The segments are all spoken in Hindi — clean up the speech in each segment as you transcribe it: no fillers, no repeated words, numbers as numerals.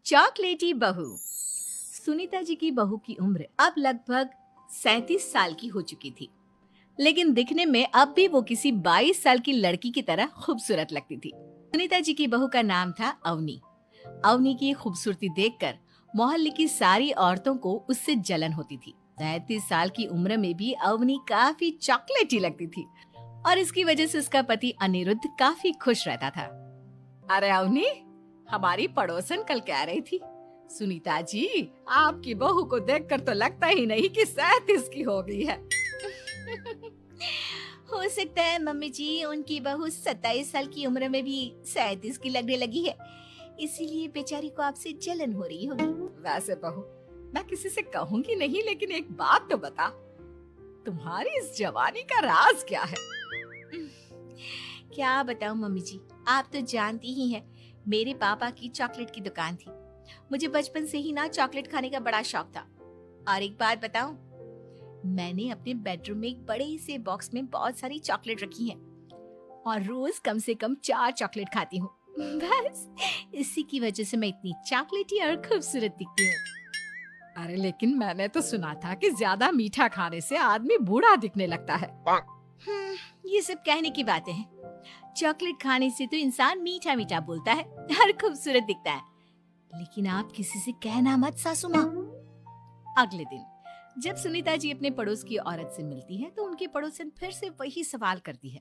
चॉकलेटी बहू। सुनीता जी की बहू की उम्र अब लगभग 37 साल की हो चुकी थी, लेकिन दिखने में अब भी वो किसी 22 साल की लड़की की तरह खूबसूरत लगती थी। सुनीता जी की बहू का नाम था अवनी। अवनी की खूबसूरती देखकर मोहल्ले की सारी औरतों को उससे जलन होती थी। 37 साल की उम्र में भी अवनी काफी चॉकलेटी लगती थी और इसकी वजह से उसका पति अनिरुद्ध काफी खुश रहता था। अरे अवनी, हमारी पड़ोसन कल कह रही थी, सुनीता जी आपकी बहू को देखकर तो लगता ही नहीं कि 37 की हो गई है। हो सकता है मम्मी जी उनकी बहू 27 साल की उम्र में भी 37 की लगने लगी है, इसीलिए बेचारी को आपसे जलन हो रही होगी। वैसे बहू, मैं किसी से कहूंगी नहीं, लेकिन एक बात तो बता, तुम्हारी इस जवानी का राज क्या है? क्या बताऊं मम्मी जी, आप तो जानती ही हैं, मेरे पापा की चॉकलेट की दुकान थी। मुझे बचपन से ही ना चॉकलेट खाने का बड़ा शौक था। और एक बात बताऊं, मैंने अपने बेडरूम में एक बड़े से बॉक्स में बहुत सारी चॉकलेट रखी हैं और रोज कम से कम 4 चॉकलेट खाती हूँ। बस इसी की वजह से मैं इतनी चॉकलेटी और खूबसूरत दिखती हूँ। अरे लेकिन मैंने तो सुना था कि ज्यादा मीठा खाने से आदमी बूढ़ा दिखने लगता है। ये सब कहने की बातें हैं। चॉकलेट खाने से तो इंसान मीठा मीठा बोलता है और खूबसूरत दिखता है। लेकिन आप किसी से कहना मत सासू माँ। अगले दिन जब सुनीता जी अपने पड़ोस की औरत से मिलती है तो उनकी पड़ोसन फिर से वही सवाल करती है।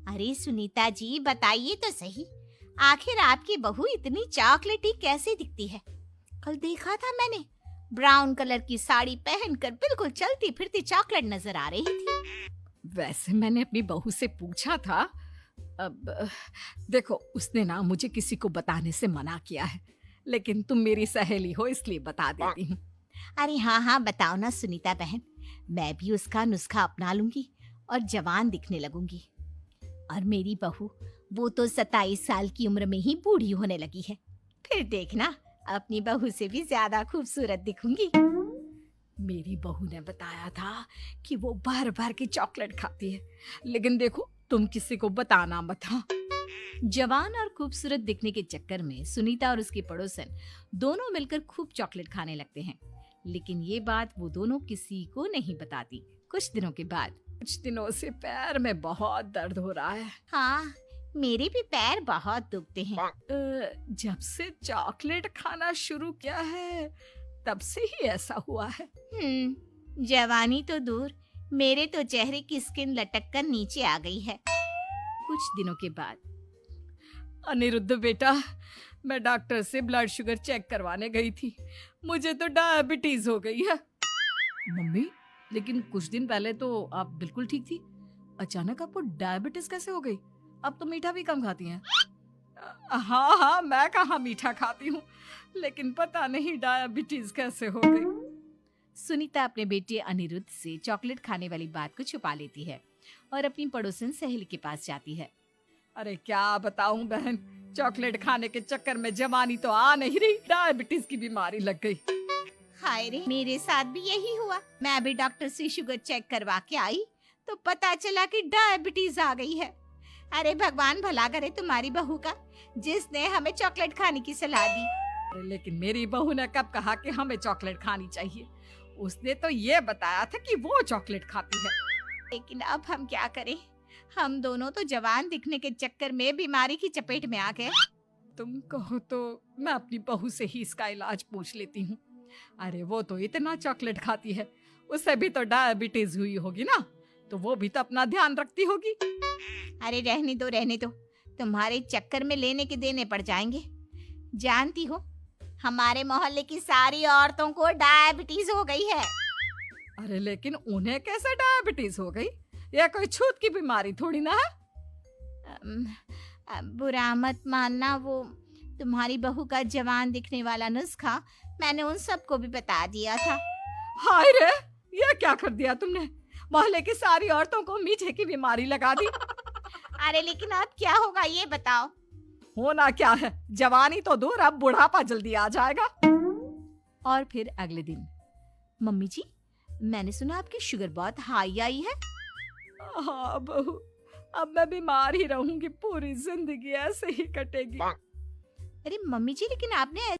अरे सुनीता जी बताइए तो सही, आखिर आपकी बहू इतनी चॉकलेटी कैसे दिखती है? कल देखा था मैंने, ब्राउन कलर की साड़ी पहनकर बिल्कुल चलती फिरती चॉकलेट नजर आ रही थी। वैसे मैंने अपनी बहू से पूछा था। अब देखो, उसने ना मुझे किसी को बताने से मना किया है, लेकिन तुम मेरी सहेली हो इसलिए बता देती हूँ। अरे हाँ हाँ बताओ ना सुनीता बहन, मैं भी उसका नुस्खा अपना लूंगी और जवान दिखने लगूंगी। और मेरी बहू, वो तो 27 साल की उम्र में ही बूढ़ी होने लगी है, फिर देखना अपनी बहू से भी ज्यादा खूबसूरत दिखूंगी। मेरी बहू ने बताया था कि वो भर भर के चॉकलेट खाती है, लेकिन देखो तुम किसी को बताना मत। हाँ। जवान और खूबसूरत दिखने के चक्कर में सुनीता और उसकी पड़ोसन दोनों मिलकर खूब चॉकलेट खाने लगते हैं, लेकिन ये बात वो दोनों किसी को नहीं बताती। कुछ दिनों से पैर में बहुत दर्द हो रहा है। हाँ, मेरे भी पैर बहुत दुखते हैं। जब से चॉकलेट खाना शुरू किया है तब से ही ऐसा हुआ है। जवानी तो दूर, मेरे तो चेहरे की स्किन लटक कर नीचे आ गई है। कुछ दिनों के बाद, अनिरुद्ध बेटा, मैं डॉक्टर से ब्लड शुगर चेक करवाने गई थी, मुझे तो डायबिटीज हो गई है। मम्मी, लेकिन कुछ दिन पहले तो आप बिल्कुल ठीक थी, अचानक आपको डायबिटीज कैसे हो गई? अब तो मीठा भी कम खाती हैं। हाँ हाँ, मैं कहाँ मीठा खाती हूँ, लेकिन पता नहीं डायबिटीज कैसे हो गई। सुनीता अपने बेटे अनिरुद्ध से चॉकलेट खाने वाली बात को छुपा लेती है और अपनी पड़ोसन सहेली के पास जाती है। अरे क्या बताऊं बहन, चॉकलेट खाने के चक्कर में जवानी तो आ नहीं रही, डायबिटीज की बीमारी लग गई। हाय रे, मेरे साथ भी यही हुआ। मैं अभी डॉक्टर से शुगर चेक करवा के आई तो पता चला कि डायबिटीज आ गई है। अरे भगवान भला करे तुम्हारी बहू का, जिसने हमें चॉकलेट खाने की सलाह दी। अरे लेकिन मेरी बहू ने कब कहा कि हमें चॉकलेट खानी चाहिए? उसने तो ये बताया था कि वो चॉकलेट खाती है। लेकिन अब हम क्या करें, हम दोनों तो जवान दिखने के चक्कर में बीमारी की चपेट में आ गए। तुम कहो तो मैं अपनी बहू से ही इसका इलाज पूछ लेती हूँ। अरे वो तो इतना चॉकलेट खाती है, उसे भी तो डायबिटीज हुई होगी ना, तो वो भी तो अपना ध्यान रखती होगी। अरे रहने दो, तुम्हारे चक्कर में लेने के देने पड़ जाएंगे। जानती हो, हमारे मोहल्ले की सारी औरतों को डायबिटीज हो गई है। अरे लेकिन उन्हें कैसे डायबिटीज हो गई? यह कोई छूत की बीमारी थोड़ी ना है। बुरा मत मानना, वो तुम्हारी बहू का जवान दिखने वाला नुस्खा मैंने उन सबको भी बता दिया था। हाय रे, ये क्या कर दिया तुमने? मोहल्ले की सारी औरतों को मीठे की बीमारी लगा दी। अरे लेकिन अब क्या होगा ये बताओ। होना क्या है, जवानी तो दूर, अब बुढ़ापा जल्दी आ जाएगा। और फिर अगले दिन, मम्मी जी, मैंने सुना आपकी शुगर बहुत हाई आई है। हाँ बहू, अब मैं बीमार ही रहूंगी, पूरी जिंदगी ऐसे ही कटेगी। अरे मम्मी जी, लेकिन आपने